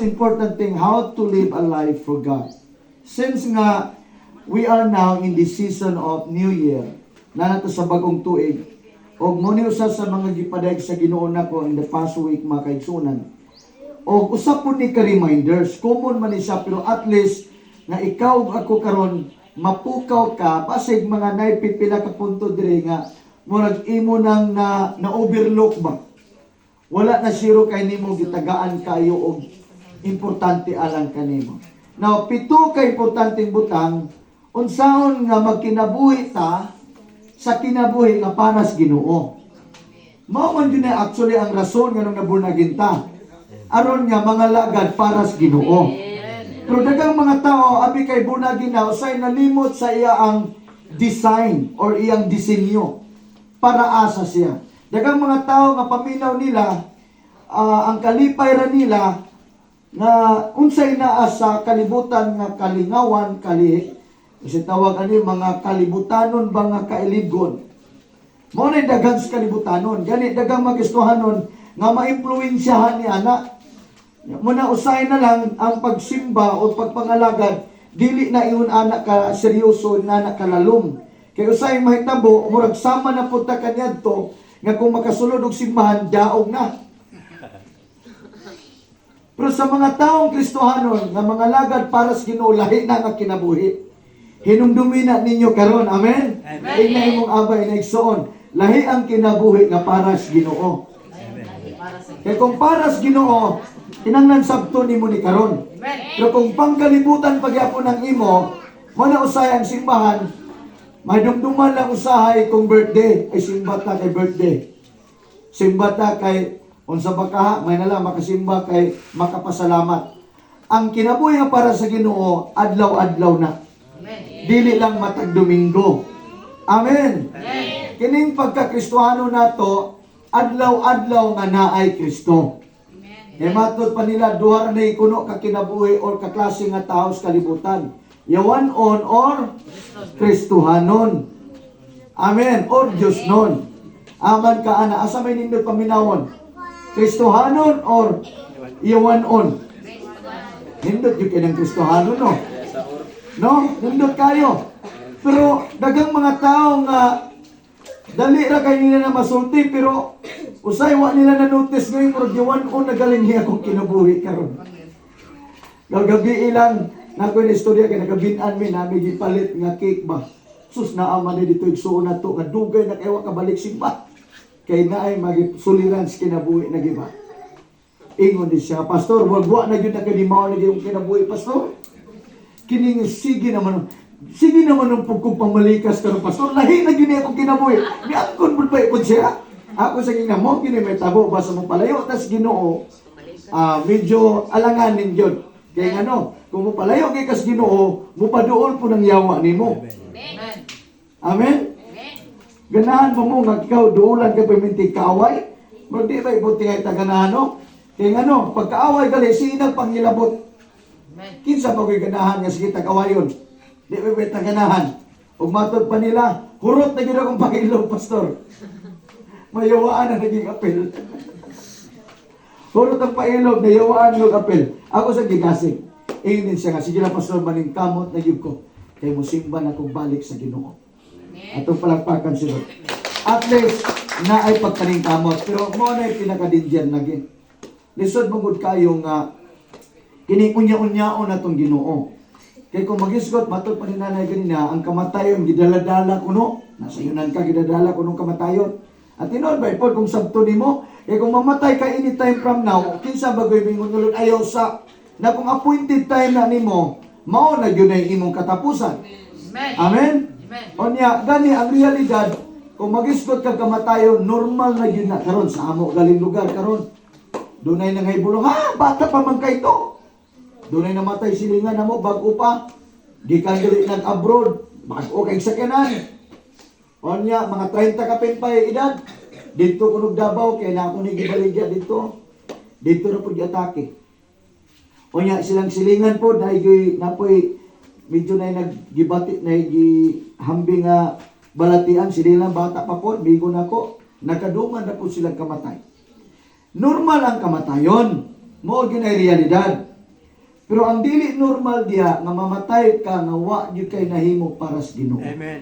most important thing, how to live a life for God. Since nga, we are now in the season of New Year, na nato sa bagong tuig, o muni usa sa mga gipadayag sa Ginoo nako in the past week, mga kaigsunan. O usap po ni ka-reminders, common man ni siya, pero at least, nga ikaw ako karon mapukaw ka, pasig mga naipipila ka punto dire nga, murag imo nang na-overlook ba? Wala na zero kay nimo, gitagaan kayo og importante alang kanimo. Now, 7 ka importanteng butang, unsaon nga magkinabuhi ta sa kinabuhi nga panas Ginoo. Mao man yun actually ang rason nga nung nabunagin ta. Aron nga mga lagad paras Ginoo. Pero dagang mga tao, abi kay bunagin na, usay nalimot sa iya ang design or iyang disenyo para asa siya. Dagang mga tao nga paminaw nila, ang kalipay ra nila, nga unsay naa sa kalibutan nga kalingawan, kasi tawag ani mga kalibutanon ba nga kailigon. Mao na daghang sa kalibutanon, gani daghang magistuhanon nga maimpluwensyahan ni anak. Muna usay na lang ang pagsimba o pagpangalagad, dili na ingon anak ka seryoso, anak ka lalom. Kay usay mahitabo, murag sama na punta kaniadto nga kung makasulod og simbahan daog na. Pero sa mga taong Kristohanon nga mga lagad para sa Ginoo, lahi na nga kinabuhi. Hinumdumi na ninyo karon, amen? Amen. Ingay mong abay na igsoon, lahi ang kinabuhi nga para sa Ginoo. Kaya kung para sa Ginoo, kinanglan sabto nimo ni karon. Pero kung pangkalibutan pagyapon ng imo, mo na usay ang simbahan, madumduman lang usahay kung birthday, ay simba ta kay birthday. Simba ta kay unsa ba ka, may nalang makasimba kay makapasalamat. Ang kinabuhi nga para sa Ginoo, adlaw-adlaw na. Dili lang matag Domingo. Amen. Kining pagka-Kristohano nato, adlaw-adlaw nga naay Kristo. Kaya matod pa nila, duha na ikuno ka kinabuhi or kaklase nga tao sa kalibutan. Yawanon or Kristohanon. Amen. Or Diyos non. Aman ka ana, asa may nindot paminawon? Kristohanon or yawanon? Nindot yung kinang Kristohanon, no? No? Nindot kayo. Pero dagang mga tao nga dali ra kay nila na masulti, pero usay wa nila na notice ngayon murag yawanon nagaling niya kung kinabuhi karon. Gagabi ilang na ko ni istorya kay nagabin-an mi nami gipalit nga cake ba. Sus naa man dito igsuon na to nga dugay na kay wa ka balik simba. Kay naay magisuliran sa kinabuhi na giba. Ingon di siya, pastor, wagwa na gyud na kay dimaw na gyud kinabuhi, pastor. Kining sige naman ang pugkong pamalikas karon, pastor. Lahi na gyud akong kinabuhi. Ni angkon pud pa ipon siya. Ako sa ginamo kini may tabo basta mo palayo tas Ginoo. Medyo alanganin gyud. Kay ano, kung mo palayo kay kas Ginoo, mo paduol po ng yawa nimo. Amen. Amen. Ganahan mo nga ikaw duulan ka pamintig kaaway. Pero di ba ibuti ay taganahan, no? Kaya ano, pagkaaway gali, sinang pangilabot. Kinsa pa ko'y ganahan nga sige tag-awayon. Di ba ibuti taganahan. Huwag matod pa nila, hurot na gina kong pangilog, pastor. Mayawaan na naging apel. Hurot ang pailog, nayawaan yung apel. Ako sa gigasig. Ingin siya nga, sige na pastor, maning kamot na ko. Kaya mo simba na kong balik sa Ginoo. Atong palagpakan sila. At least, na ay pagkaning kamot. Pero mo na yung pinaka-dindian naging. Lisod mong kayo nga, kiniunya-unyaon na itong Ginoo. Kaya kung mag-isgot, matod pa ni nanay ganina, ang kamatayon, gidala-dala kuno. Nasa yunan ka, gidala kunong kamatayon. At inoon ba, ipod kung sabto ni mo, kaya kung mamatay ka anytime from now, kinsa bagoy mingunulod, ayaw sa, na kung appointed time na ni mo, mao na yun ay imong katapusan. Amen? Amen? O niya, gani ang realidad, kung mag-isgot ka kamatayon, normal na yun na karon sa amo galing lugar karon. Dunay nang haybulong, ha, bata pa man kay to. Dunay namatay silingan na mo, bago pa. Di ka gali nag-abroad, bago kay sakyanan. O niya, mga 30 ka pinpay edad, dito kunog Davao, kaya na ako nigibaligya dito. Dito na po di-atake. O niya, silang silingan po, napoy, medyo na naggibati, hambing balatian, sila bata pa po, bigo na ko, nakaduman na po silang kamatay. Normal ang kamatayon, mo ginay realidad. Pero ang dili normal diha nga mamatay ka nga wa gyud kay nahimo para sa Ginoo. Amen.